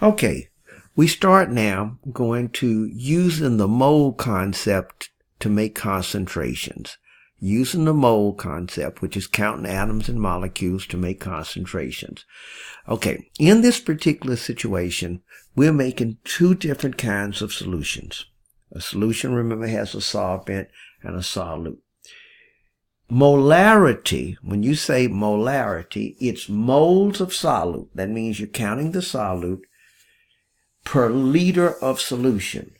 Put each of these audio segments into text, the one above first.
Okay, we start now going to using the mole concept to make concentrations. Using the mole concept, which is counting atoms and molecules to make concentrations. Okay, in this particular situation, we're making two different kinds of solutions. A solution, remember, has a solvent and a solute. Molarity, when you say molarity, it's moles of solute. That means you're counting the solute per liter of solution.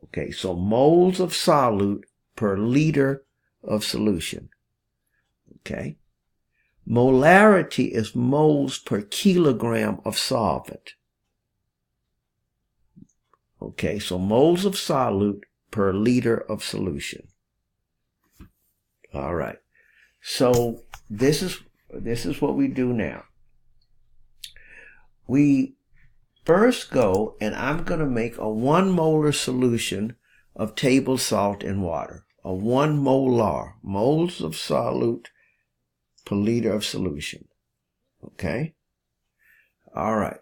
Okay, so moles of solute per liter of solution. Okay. Molarity is moles per kilogram of solvent. Okay, so moles of solute per liter of solution. All right. So this is what we do now. We first go, and I'm going to make a 1 molar solution of table salt in water. A 1 molar, moles of solute per liter of solution. Okay? All right.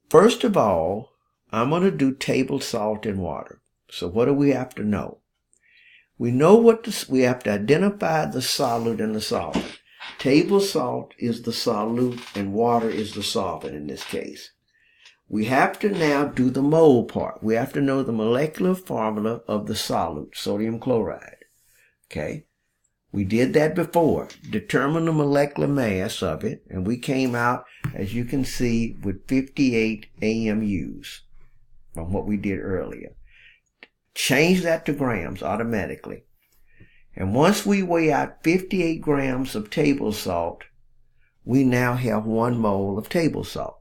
First of all, I'm going to do table salt in water. So what do we have to know? We know we have to identify the solute and the solvent. Table salt is the solute and water is the solvent in this case. We have to now do the mole part. We have to know the molecular formula of the solute, sodium chloride. Okay? We did that before. Determine the molecular mass of it, and we came out, as you can see, with 58 AMUs from what we did earlier. Change that to grams automatically. And once we weigh out 58 grams of table salt, we now have 1 mole of table salt.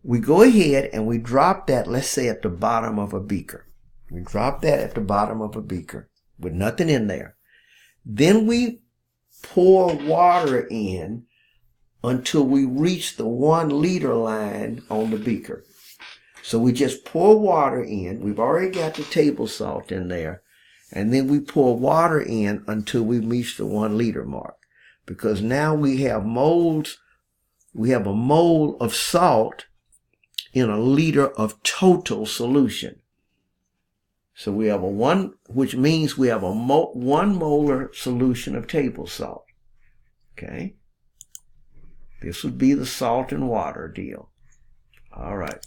We go ahead and we drop that, let's say, at the bottom of a beaker. We drop that at the bottom of a beaker with nothing in there. Then we pour water in until we reach the 1 liter line on the beaker. So we just pour water in. We've already got the table salt in there. And then we pour water in until we reach the 1 liter mark. Because now we have moles, we have a mole of salt in a liter of total solution. So we have which means we have a 1 molar solution of table salt. Okay? This would be the salt and water deal. All right.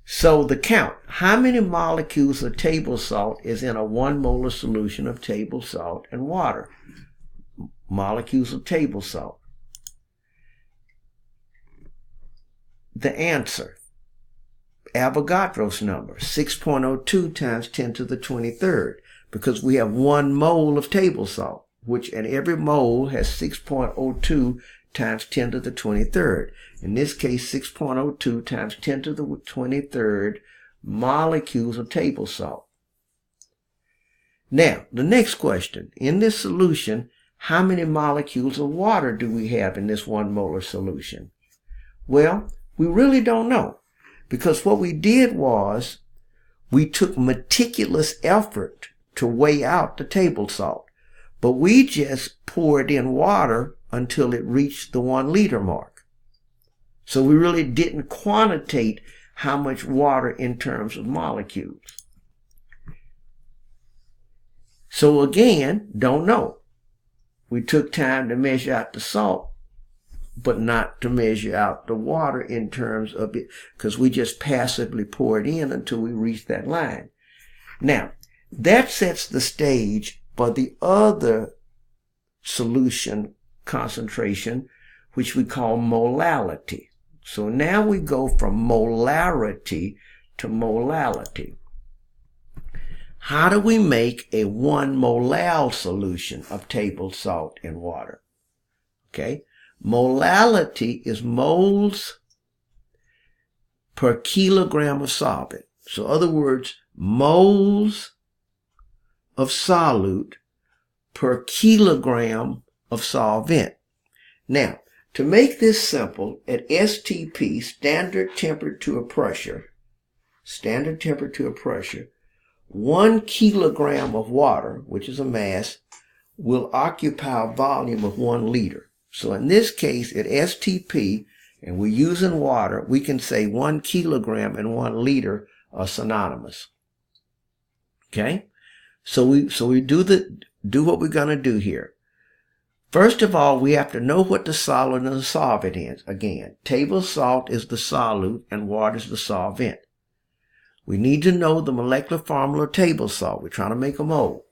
So the count, how many molecules of table salt is in a 1 molar solution of table salt and water? Molecules of table salt. The answer, Avogadro's number, 6.02 times 10 to the 23rd, because we have 1 mole of table salt, and every mole has 6.02 times 10 to the 23rd. In this case, 6.02 times 10 to the 23rd molecules of table salt. Now, the next question. In this solution, how many molecules of water do we have in this 1 molar solution? Well, we really don't know, because what we did was we took meticulous effort to weigh out the table salt, but we just poured in water until it reached the 1 liter mark. So we really didn't quantitate how much water in terms of molecules. So again, don't know. We took time to measure out the salt, but not to measure out the water in terms of it, because we just passively poured in until we reached that line. Now, that sets the stage for the other solution concentration, which we call molality. So now we go from molarity to molality. How do we make a 1 molar solution of table salt in water? Okay. Molality is moles per kilogram of solvent. So in other words, moles of solute per kilogram of solvent. Now, to make this simple, at STP, standard temperature of pressure, 1 kilogram of water, which is a mass, will occupy a volume of 1 liter. So in this case, at STP, and we're using water, we can say 1 kilogram and 1 liter are synonymous. Okay? So we do what we're going to do here. First of all, we have to know what the solid and the solvent is. Again, table salt is the solute and water is the solvent. We need to know the molecular formula of table salt. We're trying to make a mole,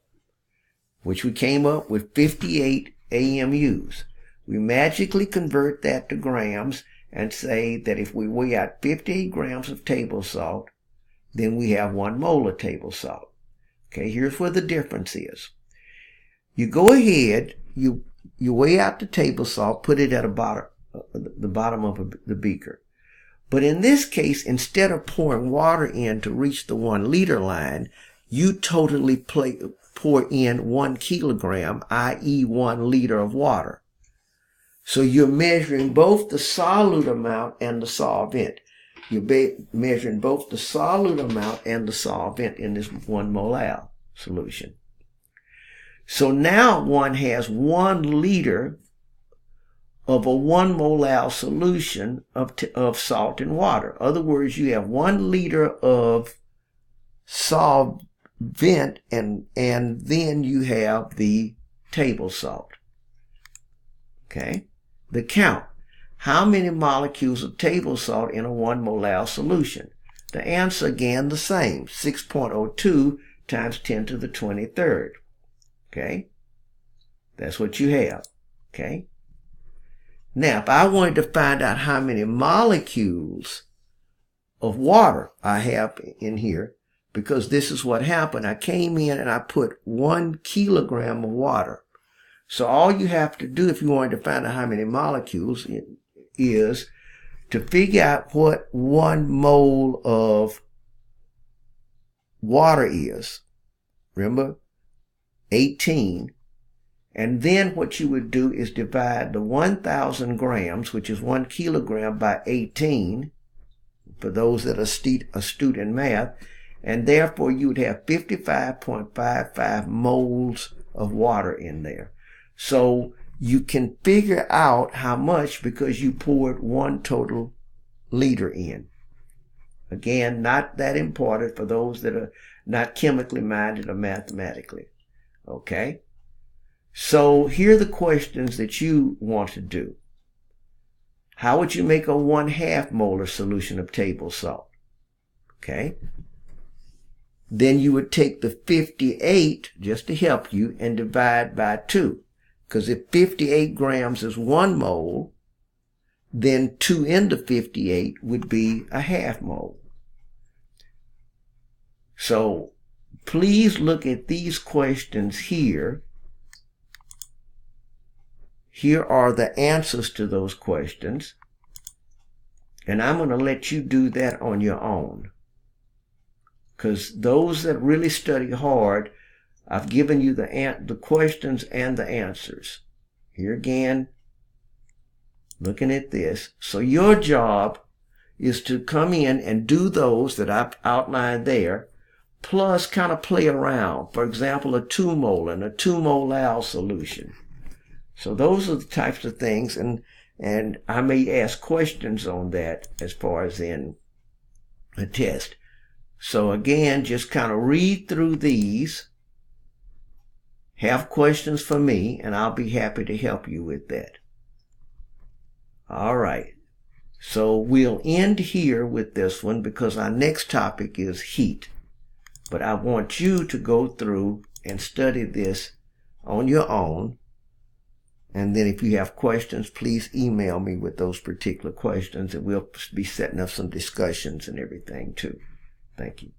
which we came up with 58 AMUs. We magically convert that to grams and say that if we weigh out 58 grams of table salt, then we have 1 mole of table salt. Okay, here's where the difference is. You go ahead, you weigh out the table salt, put it at the bottom of the beaker. But in this case, instead of pouring water in to reach the 1 liter line, you totally pour in 1 kilogram, i.e. 1 liter of water. So you're measuring both the solute amount and the solvent. You're measuring both the solute amount and the solvent in this 1 molar solution. So now one has 1 liter of a 1 molar solution of salt and water. In other words, you have 1 liter of solvent and then you have the table salt. Okay? The count. How many molecules of table salt in a 1 molar solution? The answer again the same, 6.02 times 10 to the 23rd. Okay? That's what you have. Okay? Now, if I wanted to find out how many molecules of water I have in here, because this is what happened. I came in and I put 1 kilogram of water. So all you have to do if you wanted to find out how many molecules is to figure out what 1 mole of water is. Remember? 18. And then what you would do is divide the 1,000 grams, which is 1 kilogram, by 18, for those that are astute in math, and therefore you would have 55.55 moles of water in there. So you can figure out how much because you poured 1 total liter in. Again, not that important for those that are not chemically minded or mathematically. Okay? So here are the questions that you want to do. How would you make a 1/2 molar solution of table salt? Okay? Then you would take the 58, just to help you, and divide by 2. Because if 58 grams is 1 mole, then 2 into 58 would be a 1/2 mole. So please look at these questions here. Here are the answers to those questions. And I'm going to let you do that on your own. Because those that really study hard, I've given you the questions and the answers. Here again, looking at this. So your job is to come in and do those that I've outlined there, plus kind of play around. For example, a 2 molar and a 2 molar solution. So those are the types of things, and I may ask questions on that as far as in a test. So again, just kind of read through these, have questions for me, and I'll be happy to help you with that. All right. So we'll end here with this one because our next topic is heat. But I want you to go through and study this on your own. And then if you have questions, please email me with those particular questions, and we'll be setting up some discussions and everything too. Thank you.